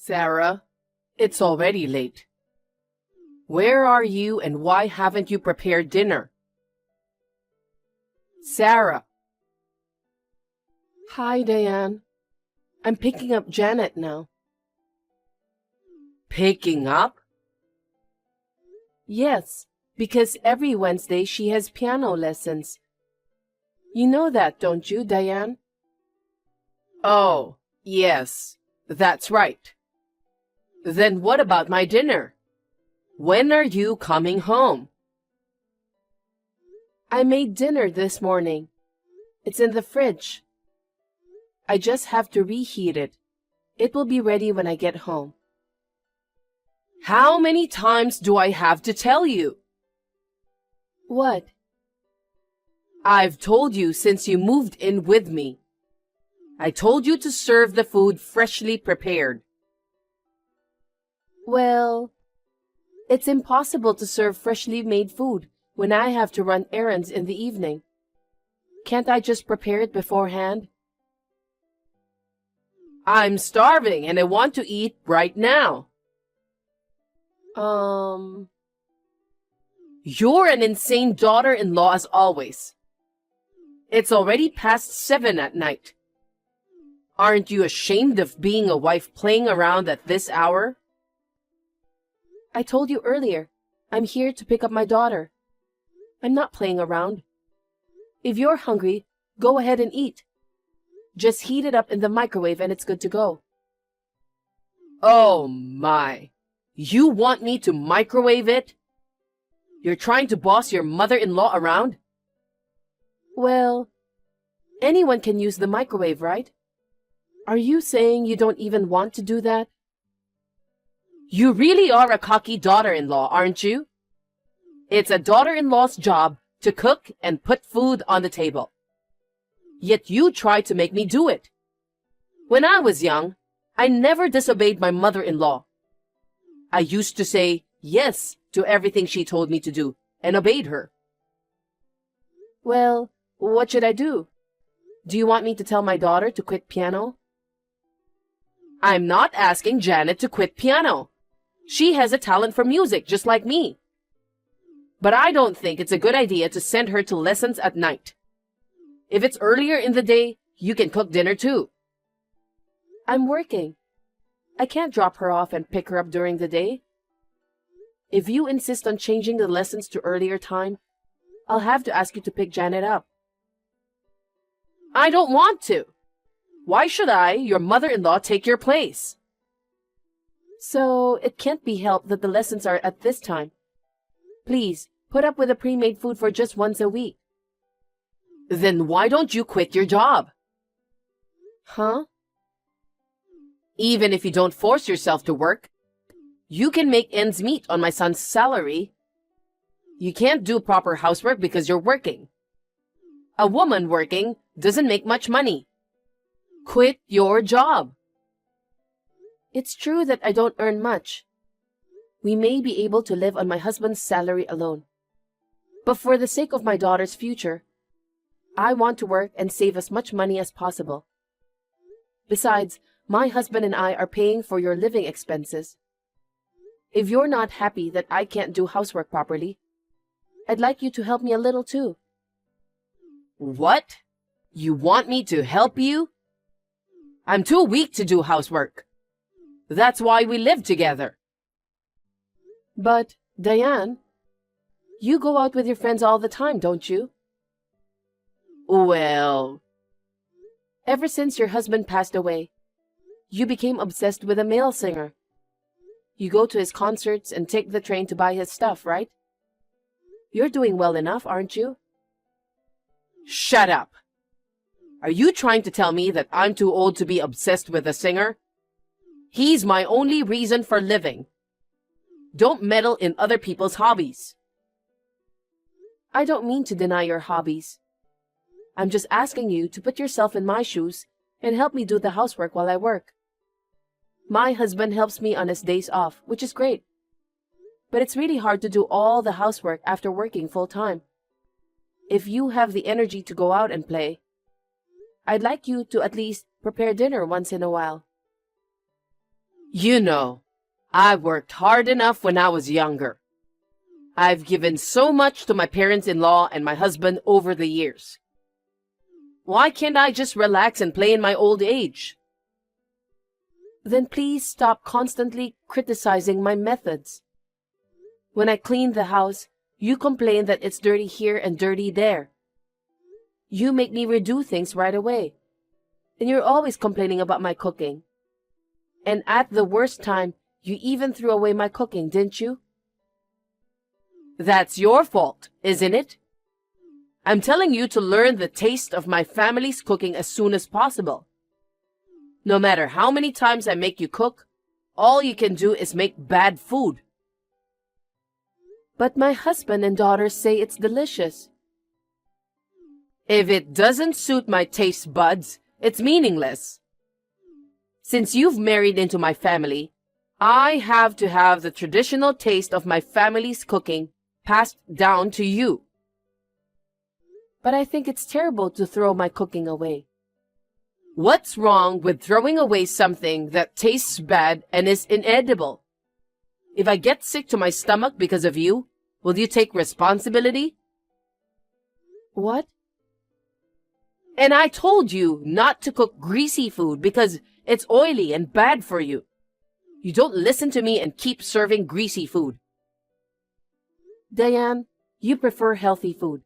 Sarah, it's already late. Where are you and why haven't you prepared dinner? Sarah. Hi, Diane. I'm picking up Janet now. Picking up? Yes, because every Wednesday she has piano lessons. You know that, don't you, Diane? Oh, yes, that's right. Then what about my dinner? When are you coming home? I made dinner this morning. It's in the fridge. I just have to reheat it. It will be ready when I get home. How many times do I have to tell you? What? I've told you since you moved in with me. I told you to serve the food freshly prepared. Well, it's impossible to serve freshly made food when I have to run errands in the evening. Can't I just prepare it beforehand? I'm starving and I want to eat right now. You're an insane daughter-in-law as always. It's already past 7 at night. Aren't you ashamed of being a wife playing around at this hour? I told you earlier, I'm here to pick up my daughter. I'm not playing around. If you're hungry, go ahead and eat. Just heat it up in the microwave and it's good to go. Oh my! You want me to microwave it? You're trying to boss your mother-in-law around? Well, anyone can use the microwave, right? Are you saying you don't even want to do that? You really are a cocky daughter-in-law, aren't you? It's a daughter-in-law's job to cook and put food on the table. Yet you try to make me do it. When I was young, I never disobeyed my mother-in-law. I used to say yes to everything she told me to do and obeyed her. Well, what should I do? Do you want me to tell my daughter to quit piano? I'm not asking Janet to quit piano. She has a talent for music just like me. But I don't think it's a good idea to send her to lessons at night. If it's earlier in the day, you can cook dinner too. I'm working. I can't drop her off and pick her up during the day. If you insist on changing the lessons to earlier time, I'll have to ask you to pick Janet up. I don't want to. Why should I, your mother-in-law, take your place? So it can't be helped that the lessons are at this time. Please, put up with the pre-made food for just once a week. Then why don't you quit your job? Huh? Even if you don't force yourself to work, you can make ends meet on my son's salary. You can't do proper housework because you're working. A woman working doesn't make much money. Quit your job. It's true that I don't earn much. We may be able to live on my husband's salary alone. But for the sake of my daughter's future, I want to work and save as much money as possible. Besides, my husband and I are paying for your living expenses. If you're not happy that I can't do housework properly, I'd like you to help me a little too. What? You want me to help you? I'm too weak to do housework. That's why we live together. But, Diane, you go out with your friends all the time, don't you? Well, ever since your husband passed away, you became obsessed with a male singer. You go to his concerts and take the train to buy his stuff, right? You're doing well enough, aren't you? Shut up! Are you trying to tell me that I'm too old to be obsessed with a singer? He's my only reason for living. Don't meddle in other people's hobbies. I don't mean to deny your hobbies. I'm just asking you to put yourself in my shoes and help me do the housework while I work. My husband helps me on his days off, which is great. But it's really hard to do all the housework after working full-time. If you have the energy to go out and play, I'd like you to at least prepare dinner once in a while. You know, I worked hard enough when I was younger. I've given so much to my parents-in-law and my husband over the years. Why can't I just relax and play in my old age? Then please stop constantly criticizing my methods. When I clean the house, you complain that it's dirty here and dirty there. You make me redo things right away. And you're always complaining about my cooking. And at the worst time, you even threw away my cooking, didn't you? That's your fault, isn't it? I'm telling you to learn the taste of my family's cooking as soon as possible. No matter how many times I make you cook, all you can do is make bad food. But my husband and daughter say it's delicious. If it doesn't suit my taste buds, it's meaningless. Since you've married into my family, I have to have the traditional taste of my family's cooking passed down to you. But I think it's terrible to throw my cooking away. What's wrong with throwing away something that tastes bad and is inedible? If I get sick to my stomach because of you, will you take responsibility? What? And I told you not to cook greasy food because it's oily and bad for you. You don't listen to me and keep serving greasy food. Diane, you prefer healthy food.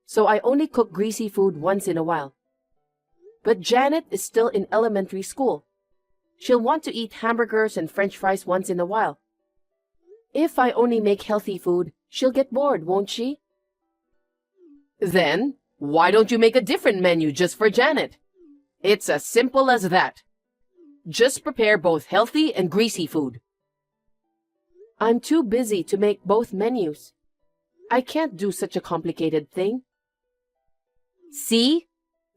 So I only cook greasy food once in a while. But Janet is still in elementary school. She'll want to eat hamburgers and French fries once in a while. If I only make healthy food, she'll get bored, won't she? Then, why don't you make a different menu just for Janet? It's as simple as that. Just prepare both healthy and greasy food. I'm too busy to make both menus. I can't do such a complicated thing. See?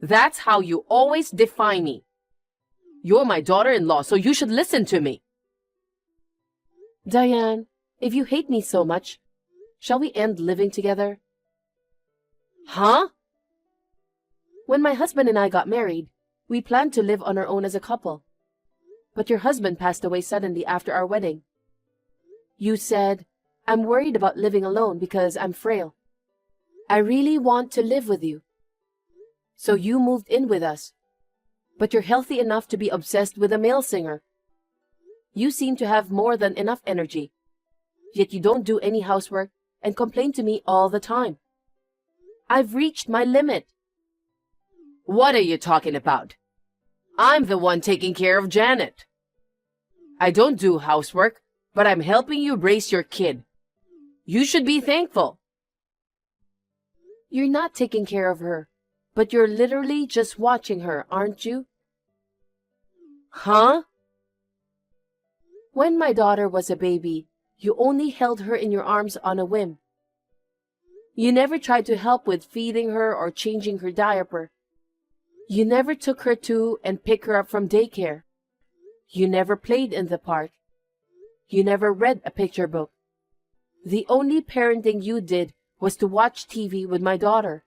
That's how you always define me. You're my daughter-in-law, so you should listen to me. Diane, if you hate me so much, shall we end living together? Huh? When my husband and I got married, we planned to live on our own as a couple. But your husband passed away suddenly after our wedding. You said, I'm worried about living alone because I'm frail. I really want to live with you. So you moved in with us. But you're healthy enough to be obsessed with a male singer. You seem to have more than enough energy. Yet you don't do any housework and complain to me all the time. I've reached my limit. What are you talking about? I'm the one taking care of Janet. I don't do housework, but I'm helping you raise your kid. You should be thankful. You're not taking care of her, but you're literally just watching her, aren't you? Huh? When my daughter was a baby, you only held her in your arms on a whim. You never tried to help with feeding her or changing her diaper. You never took her to and picked her up from daycare. You never played in the park. You never read a picture book. The only parenting you did was to watch TV with my daughter.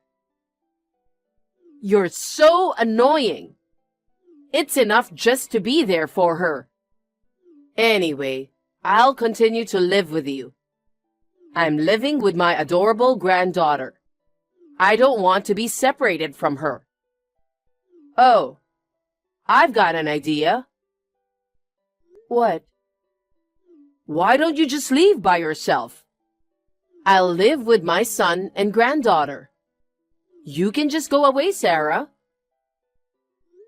You're so annoying. It's enough just to be there for her. Anyway, I'll continue to live with you. I'm living with my adorable granddaughter. I don't want to be separated from her. Oh, I've got an idea. What? Why don't you just leave by yourself? I'll live with my son and granddaughter. You can just go away, Sarah.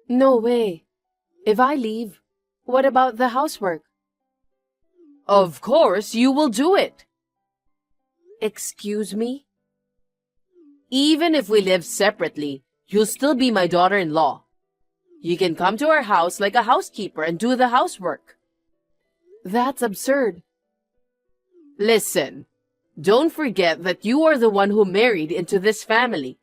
No way. If I leave, what about the housework? Of course, you will do it. Excuse me? Even if we live separately, you'll still be my daughter-in-law. You can come to our house like a housekeeper and do the housework. That's absurd. Listen, don't forget that you are the one who married into this family.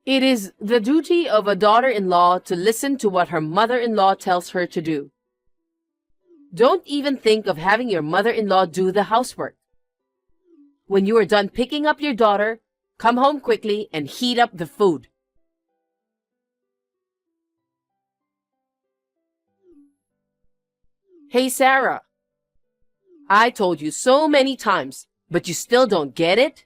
It is the duty of a daughter-in-law to listen to what her mother-in-law tells her to do. Don't even think of having your mother-in-law do the housework. When you are done picking up your daughter, come home quickly and heat up the food. Hey, Sarah. I told you so many times, but you still don't get it?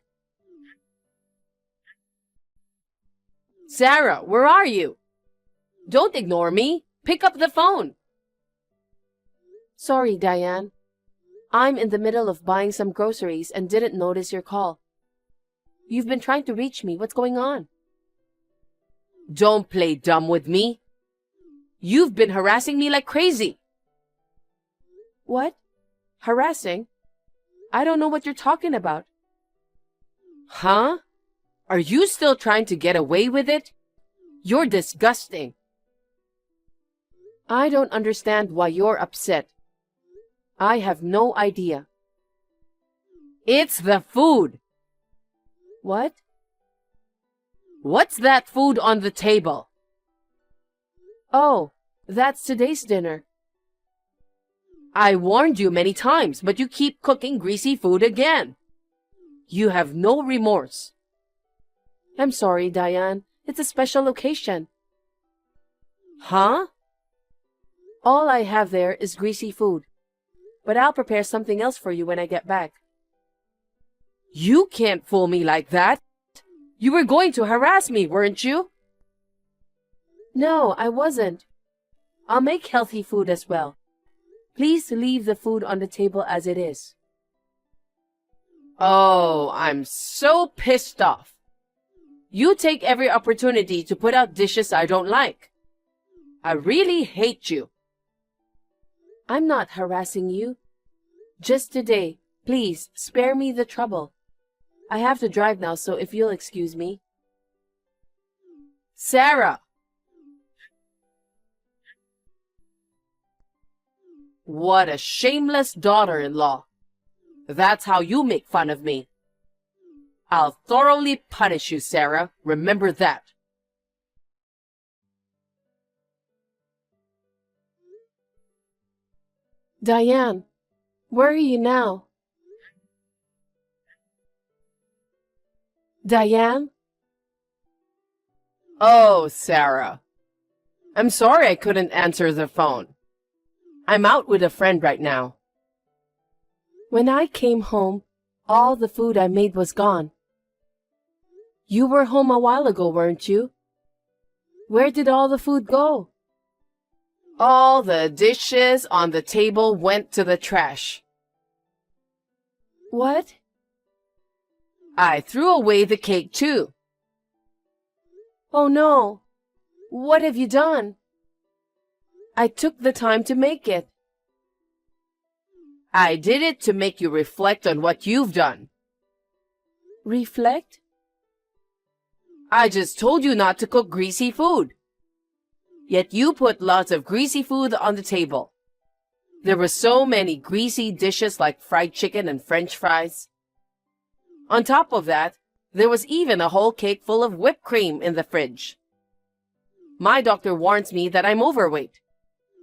Sarah, where are you? Don't ignore me. Pick up the phone. Sorry, Diane. I'm in the middle of buying some groceries and didn't notice your call. You've been trying to reach me. What's going on? Don't play dumb with me. You've been harassing me like crazy. What? Harassing? I don't know what you're talking about. Huh? Are you still trying to get away with it? You're disgusting. I don't understand why you're upset. I have no idea. It's the food. What? What's that food on the table? Oh, that's today's dinner. I warned you many times, but you keep cooking greasy food again. You have no remorse. I'm sorry, Diane. It's a special occasion. Huh? All I have there is greasy food. But I'll prepare something else for you when I get back. You can't fool me like that. You were going to harass me, weren't you? No, I wasn't. I'll make healthy food as well. Please leave the food on the table as it is. Oh, I'm so pissed off. You take every opportunity to put out dishes I don't like. I really hate you. I'm not harassing you. Just today, please spare me the trouble. I have to drive now, so if you'll excuse me. Sarah! What a shameless daughter-in-law. That's how you make fun of me. I'll thoroughly punish you, Sarah. Remember that. Diane, where are you now? Diane? Oh, Sarah. I'm sorry I couldn't answer the phone. I'm out with a friend right now. When I came home, all the food I made was gone. You were home a while ago, weren't you? Where did all the food go? All the dishes on the table went to the trash. What? I threw away the cake too. Oh no! What have you done? I took the time to make it. I did it to make you reflect on what you've done. Reflect? I just told you not to cook greasy food. Yet you put lots of greasy food on the table. There were so many greasy dishes like fried chicken and French fries. On top of that, there was even a whole cake full of whipped cream in the fridge. My doctor warns me that I'm overweight.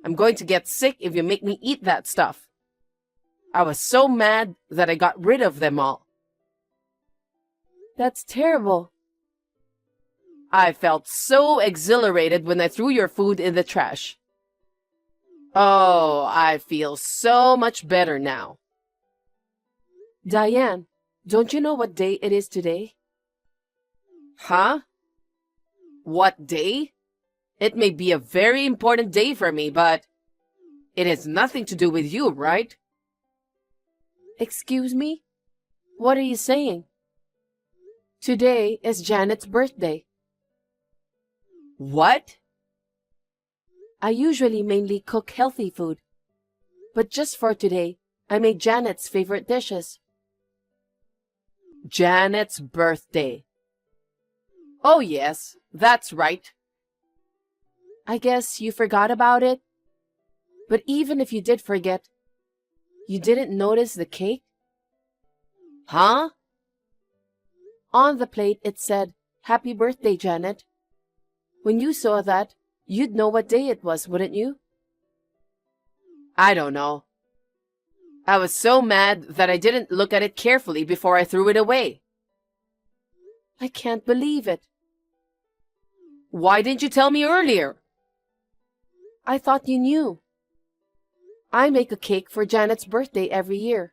I'm going to get sick if you make me eat that stuff. I was so mad that I got rid of them all. That's terrible. I felt so exhilarated when I threw your food in the trash. Oh, I feel so much better now. Diane, don't you know what day it is today? Huh? What day? It may be a very important day for me, but it has nothing to do with you, right? Excuse me? What are you saying? Today is Janet's birthday. What? I usually mainly cook healthy food, but just for today, I made Janet's favorite dishes. Janet's birthday. Oh yes, that's right. I guess you forgot about it. But even if you did forget, you didn't notice the cake? Huh? On the plate it said, "Happy birthday, Janet." When you saw that, you'd know what day it was, wouldn't you? I don't know. I was so mad that I didn't look at it carefully before I threw it away. I can't believe it. Why didn't you tell me earlier? I thought you knew. I make a cake for Janet's birthday every year.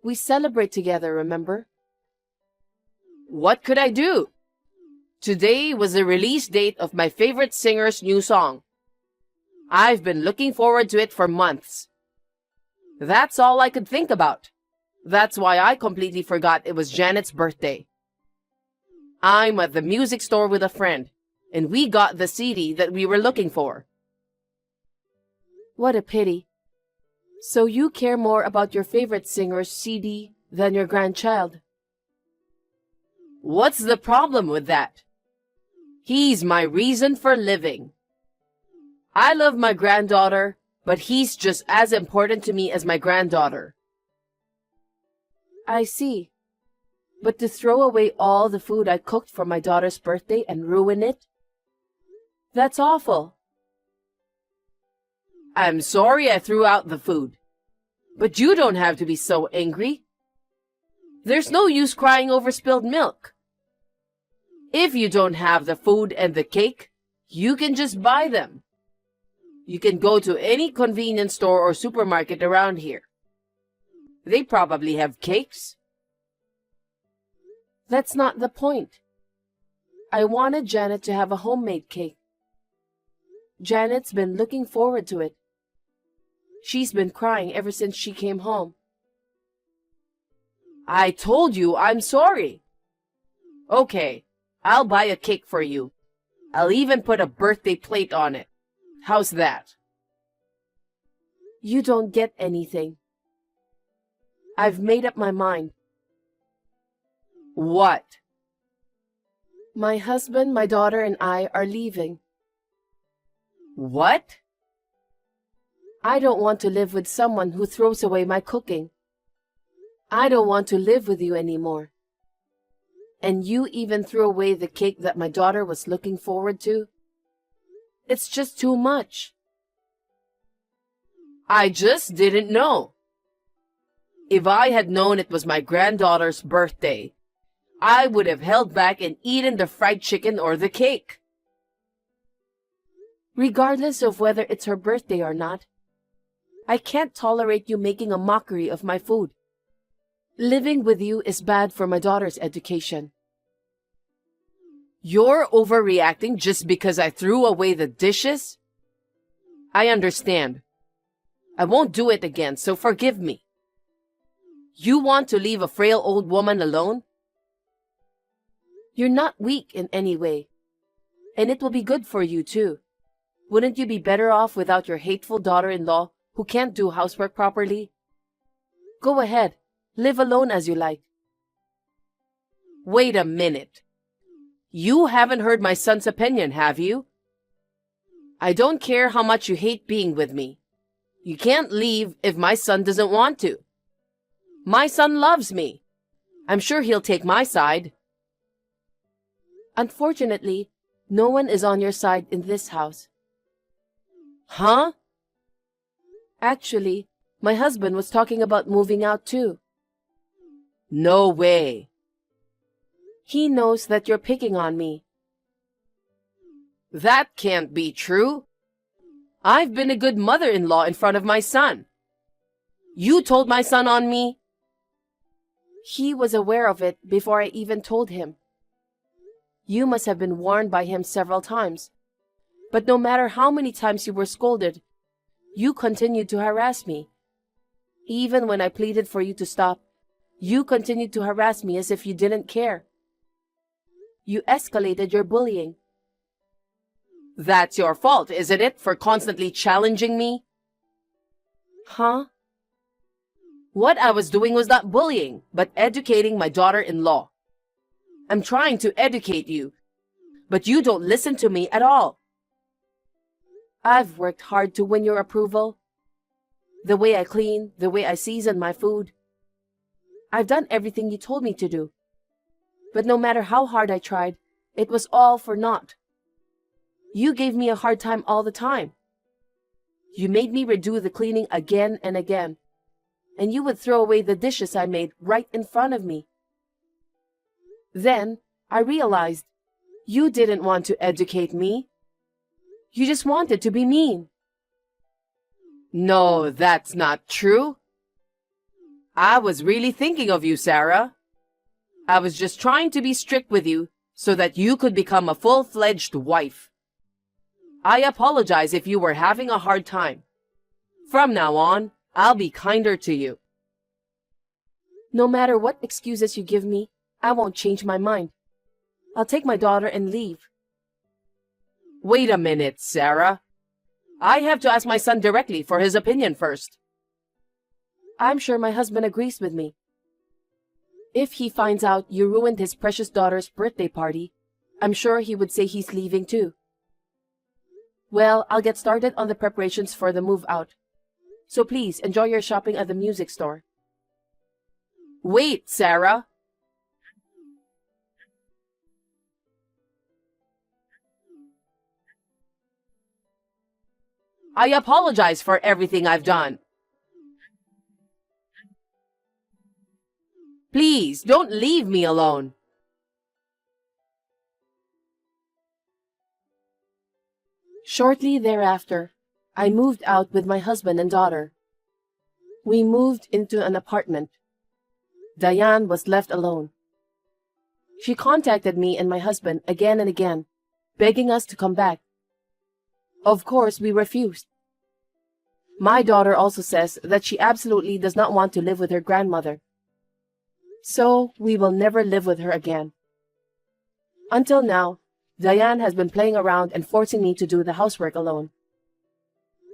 We celebrate together, remember? What could I do? Today was the release date of my favorite singer's new song. I've been looking forward to it for months. That's all I could think about. That's why I completely forgot it was Janet's birthday. I'm at the music store with a friend, and we got the CD that we were looking for. What a pity. So you care more about your favorite singer's CD than your grandchild. What's the problem with that? He's my reason for living. I love my granddaughter, but he's just as important to me as my granddaughter. I see. But to throw away all the food I cooked for my daughter's birthday and ruin it? That's awful. I'm sorry I threw out the food. But you don't have to be so angry. There's no use crying over spilled milk. If you don't have the food and the cake, you can just buy them. You can go to any convenience store or supermarket around here. They probably have cakes. That's not the point. I wanted Janet to have a homemade cake. Janet's been looking forward to it. She's been crying ever since she came home. I told you I'm sorry. Okay, I'll buy a cake for you. I'll even put a birthday plate on it. How's that? You don't get anything. I've made up my mind. What? My husband, my daughter, and I are leaving. What? I don't want to live with someone who throws away my cooking. I don't want to live with you anymore. And you even threw away the cake that my daughter was looking forward to? It's just too much. I just didn't know. If I had known it was my granddaughter's birthday, I would have held back and eaten the fried chicken or the cake. Regardless of whether it's her birthday or not, I can't tolerate you making a mockery of my food. Living with you is bad for my daughter's education. You're overreacting just because I threw away the dishes? I understand. I won't do it again, so forgive me. You want to leave a frail old woman alone? You're not weak in any way, and it will be good for you too. Wouldn't you be better off without your hateful daughter-in-law who can't do housework properly? Go ahead, live alone as you like. Wait a minute. You haven't heard my son's opinion, have you? I don't care how much you hate being with me. You can't leave if my son doesn't want to. My son loves me. I'm sure he'll take my side. Unfortunately, no one is on your side in this house. Huh? Actually, my husband was talking about moving out too. No way. He knows that you're picking on me. That can't be true. I've been a good mother-in-law in front of my son. You told my son on me? He was aware of it before I even told him. You must have been warned by him several times. But no matter how many times you were scolded, you continued to harass me. Even when I pleaded for you to stop, you continued to harass me as if you didn't care. You escalated your bullying. That's your fault, isn't it, for constantly challenging me? Huh? What I was doing was not bullying, but educating my daughter-in-law. I'm trying to educate you, but you don't listen to me at all. I've worked hard to win your approval. The way I clean, the way I season my food. I've done everything you told me to do. But no matter how hard I tried, it was all for naught. You gave me a hard time all the time. You made me redo the cleaning again and again, and you would throw away the dishes I made right in front of me. Then I realized you didn't want to educate me. You just wanted to be mean. No, that's not true. I was really thinking of you, Sarah. I was just trying to be strict with you so that you could become a full-fledged wife. I apologize if you were having a hard time. From now on, I'll be kinder to you. No matter what excuses you give me, I won't change my mind. I'll take my daughter and leave. Wait a minute, Sarah. I have to ask my son directly for his opinion first. I'm sure my husband agrees with me. If he finds out you ruined his precious daughter's birthday party, I'm sure he would say he's leaving too. Well, I'll get started on the preparations for the move out. So please enjoy your shopping at the music store. Wait, Sarah. I apologize for everything I've done. Please, don't leave me alone. Shortly thereafter, I moved out with my husband and daughter. We moved into an apartment. Diane was left alone. She contacted me and my husband again and again, begging us to come back. Of course, we refused. My daughter also says that she absolutely does not want to live with her grandmother. So, we will never live with her again. Until now, Diane has been playing around and forcing me to do the housework alone.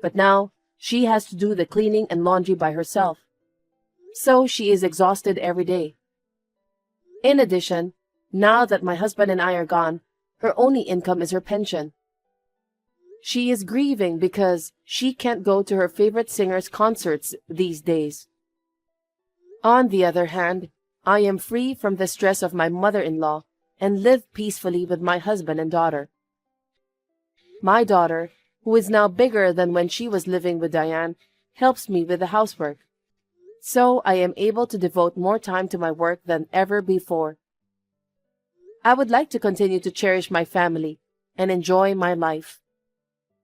But now, she has to do the cleaning and laundry by herself. So, she is exhausted every day. In addition, now that my husband and I are gone, her only income is her pension. She is grieving because she can't go to her favorite singer's concerts these days. On the other hand, I am free from the stress of my mother-in-law and live peacefully with my husband and daughter. My daughter, who is now bigger than when she was living with Diane, helps me with the housework. So I am able to devote more time to my work than ever before. I would like to continue to cherish my family and enjoy my life.